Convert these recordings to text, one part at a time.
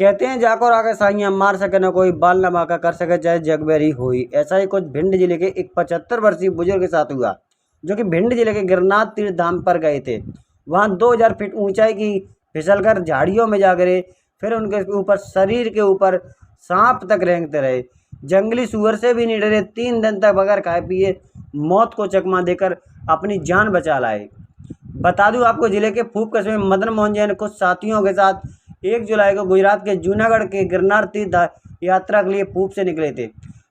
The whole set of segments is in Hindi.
कहते हैं जाकर आके साइयां मार सके न कोई, बाल न बांका कर सके चाहे जगबेरी हुई। ऐसा ही कुछ भिंड जिले के एक 75 वर्षीय बुजुर्ग के साथ हुआ, जो कि भिंड जिले के गिरनार तीर्थ धाम पर गए थे। वहां 2000 फीट ऊंचाई की फिसलकर झाड़ियों में जा गिरे। फिर उनके ऊपर शरीर के ऊपर सांप तक रेंगते रहे। जंगली सुअर से भी नहीं डरे। 3 दिन तक बगैर खाए पिए मौत को चकमा देकर अपनी जान बचा लाए। बता दूं आपको, जिले के फूप कस्बे में मदन मोहन जैन कुछ साथियों के साथ 1 जुलाई को गुजरात के जूनागढ़ के गिरनार तीर्थ यात्रा के लिए फूप से निकले थे।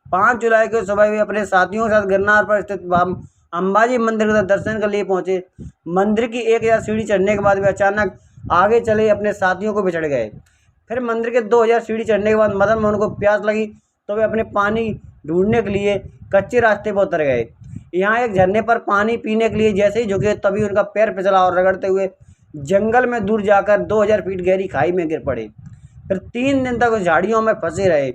5 जुलाई को सुबह वे अपने साथियों के साथ गिरनार पर स्थित अंबाजी मंदिर का दर्शन के लिए पहुंचे। मंदिर की 1000 सीढ़ी चढ़ने के बाद वे अचानक आगे चले अपने साथियों को बिछड़ गए। फिर मंदिर के 2000 सीढ़ी चढ़ने के बाद मदन मोहन को प्यास लगी, तो वे अपने पानी ढूंढने के लिए कच्चे रास्ते पर उतर गए। यहाँ एक झरने पर पानी पीने के लिए जैसे ही झुके, तभी उनका पैर फिसला और रगड़ते हुए जंगल में दूर जाकर 2000 फीट गहरी खाई में गिर पड़े। फिर 3 दिन तक उस झाड़ियों में फंसे रहे।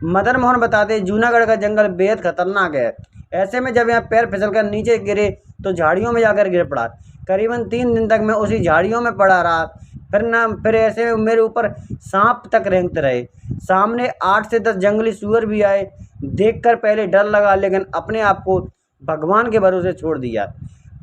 मदन मोहन बताते, जूनागढ़ का जंगल बेहद खतरनाक है। ऐसे में जब यहाँ पैर फिसलकर नीचे गिरे तो झाड़ियों में जाकर गिर पड़ा। करीबन 3 दिन तक मैं उसी झाड़ियों में पड़ा रहा। फिर ऐसे में मेरे ऊपर सांप तक रेंगते रहे। सामने 8 से 10 जंगली सुअर भी आए। देखकर पहले डर लगा, लेकिन अपने आप को भगवान के भरोसे छोड़ दिया।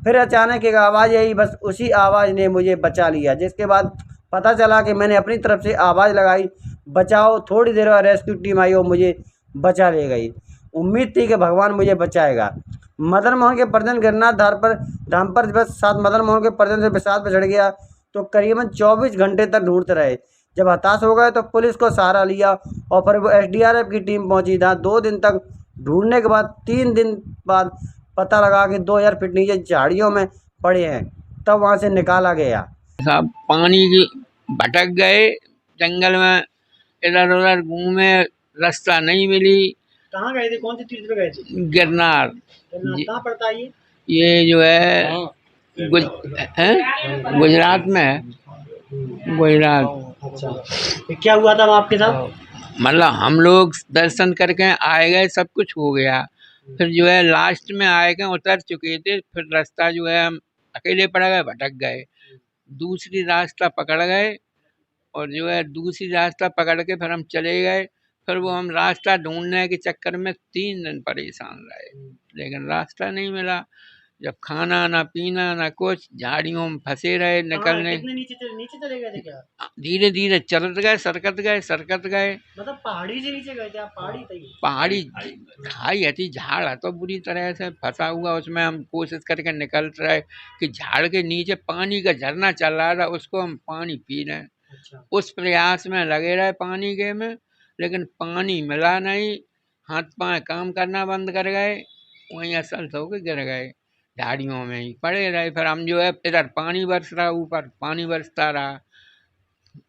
फिर अचानक एक आवाज़ आई, बस उसी आवाज़ ने मुझे बचा लिया। जिसके बाद पता चला कि मैंने अपनी तरफ से आवाज़ लगाई, बचाओ। थोड़ी देर बाद रेस्क्यू टीम आई और मुझे बचा ले गई। उम्मीद थी कि भगवान मुझे बचाएगा। मदन मोहन के परिजन गिरनार धाम पर बस साथ मदन मोहन के परिजन से विषाद में चढ़ गया तो करीबन 24 घंटे तक ढूंढते रहे। जब हताश हो गए तो पुलिस को सहारा लिया और फिर वो एसडीआरएफ की टीम पहुंची। जहाँ 2 दिन तक ढूंढने के बाद 3 दिन बाद पता लगा कि 2000 फीट नीचे झाड़ियों में पड़े हैं। तब वहां से निकाला गया। सब पानी की भटक गए जंगल में, इधर उधर घूमे, रास्ता नहीं मिली। कहाँ गए थे? कौन सी तीर्थ पे गए थे? गिरनार। कहाँ पड़ता है ये जो है गुजरात में है। गुजरात। अच्छा, क्या हुआ था आपके साथ? मतलब हम लोग दर्शन करके आए गए, सब कुछ हो गया। फिर जो है लास्ट में आए गए, उतर चुके थे। फिर रास्ता जो है हम अकेले पड़ गए, भटक गए। दूसरी रास्ता पकड़ गए और जो है दूसरी रास्ता पकड़ के फिर हम चले गए। फिर वो हम रास्ता ढूंढने के चक्कर में 3 दिन परेशान रहे, लेकिन रास्ता नहीं मिला। जब खाना ना पीना ना कुछ, झाड़ियों में फंसे रहे। निकलने नीचे चले गए थे क्या? धीरे धीरे चलत गए, सरकत गए। मतलब पहाड़ी से नीचे गए थे आप? पहाड़ी खाई थी, झाड़ है तो बुरी तरह से फंसा हुआ। उसमें हम कोशिश करके निकल रहे कि झाड़ के नीचे पानी का झरना चल रहा था, उसको हम पानी पी रहे। अच्छा। उस प्रयास में लगे रहे पानी के में, लेकिन पानी मिला नहीं। हाथ पांव काम करना बंद कर गए, वहीं असल होकर गिर गए। झाड़ियों में ही पड़े रहे। फिर हम जो है इधर पानी बरस रहा, ऊपर पानी बरसता रहा,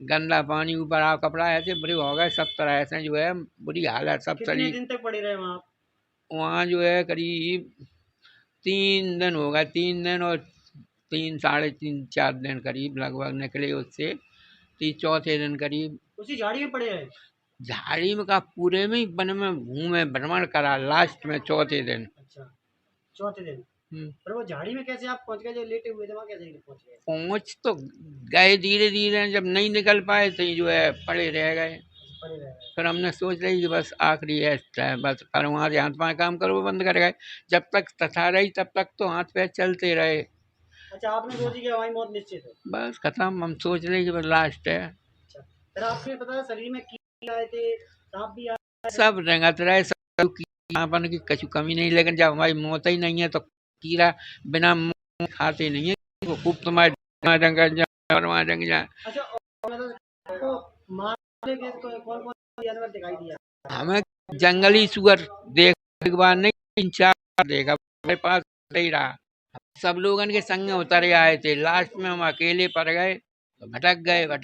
गंदा पानी ऊपर आ, कपड़ा ऐसे बुरे हो गए। सब तरह से जो है बुरी हालत। सब कितने दिन तक पड़े रहे वहाँ? वहाँ जो है करीब 3 दिन हो गए। 3 दिन और 3 साढ़े 3 4 दिन करीब लगभग निकले उससे। 4थे दिन करीब उसी झाड़ी में पड़े रहे। झाड़ी में का पूरे में ही वन में घूमे, भ्रमण करा लास्ट में 4थे दिन। अच्छा, 4थे दिन। पर वो झाड़ी में कैसे आप पहुंच गए? जो लेटे हुए थे वहाँ कैसे पहुंच गए? पहुंच तो गए धीरे धीरे, जब नहीं निकल पाए तो जो है पड़े रह गए। फिर हमने सोच रही कि बस आखिरी है बस। पर वहाँ से हाथ पाँव काम करो बंद कर गए। जब तक तथा रही तब तक तो हाथ पैर चलते रहे। अच्छा, आपने सोची कि हमारी मौत निश्चित है? बस खत्म। हम सोच रहे कि बस लास्ट है। अच्छा, फिर आपने पता शरीर में कीड़े आए थे, सांप भी आए? सब रेंगत रहे, सब कीड़ापन की कछु कमी नहीं। लेकिन जब हमारी मौत ही नहीं है तो कीड़ा बिना खाते नहीं है। वो खूब तुम्हारे जंग जाए। अच्छा, कौन जानवर दिखाई दिया? हमें जंगली सुअर देख बार नहीं, 4 देखा मेरे पास ही रहा। सब लोगन के संग उतर आए थे। लास्ट में हम अकेले पड़ गए तो भटक गए तो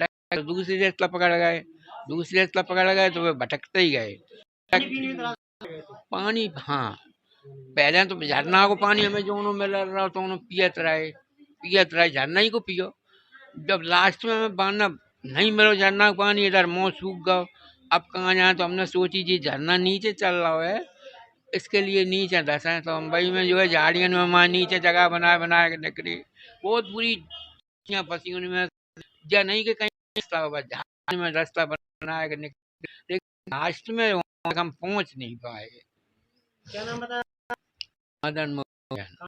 दूसरी रास्ता पकड़ गए। दूसरी रास्ता पकड़ गए तो वे भटकते ही गए। पानी, हाँ, पहले तो झरना को पानी हमें जो मिल रहा तो पियत रहे झरना ही को पियो। जब लास्ट में हमें पाना नहीं मिलो झरना का पानी, इधर मुँह सूख गया। अब कहाँ जाए? तो हमने सोची जी झरना नीचे चल रहा है, इसके लिए नीचे धंसे। तो मुंबई में जो है झाड़ियों में वहाँ नीचे जगह बना के निकली। बहुत बुरी फंसी उनमें। या नहीं कि कहीं रास्ता में रास्ता बना के निकले, लेकिन लास्ट में वहाँ तक हम पहुँच नहीं पाए। क्या नाम बताया? मदन मोहन।